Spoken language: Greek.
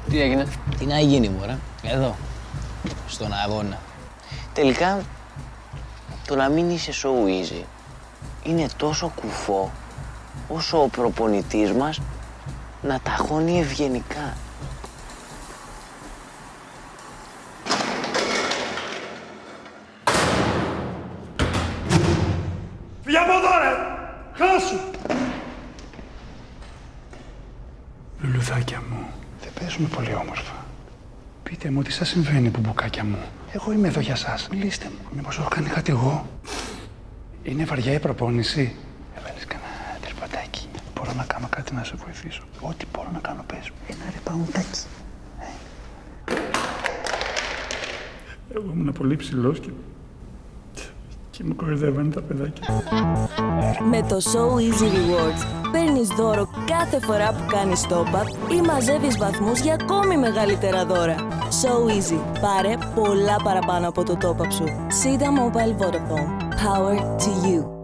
Τι έγινε? Τι να γίνει, μωρέ. Εδώ, στον αγώνα. Τελικά, το να μην είσαι so easy είναι τόσο κουφό όσο ο προπονητής μας να ταχώνει ευγενικά. Φύγε από εδώ, ρε! Χάσου! Λουλουδάκια μου, δεν παίζουμε πολύ όμορφα. Πείτε μου τι σας συμβαίνει, μπουμπουκάκια μου. Εγώ είμαι εδώ για σας. Μιλήστε μου. Μήπως έχω κάνει κάτι εγώ? Είναι βαριά η προπόνηση. Έβαλες κανένα τερπατάκι. Μπορώ να κάνω κάτι να σε βοηθήσω? Ό,τι μπορώ να κάνω, πες μου. Ένα ρε παγουτάκι. Εγώ ήμουν πολύ ψηλός και με κοροϊδεύανε τα παιδάκια. Με το So Easy Rewards παίρνεις δώρο κάθε φορά που κάνεις top-up ή μαζεύεις βαθμούς για ακόμη μεγαλύτερα δώρα. So Easy. Πάρε πολλά παραπάνω από το top-up σου. Sida Mobile Vodafone. Power to you.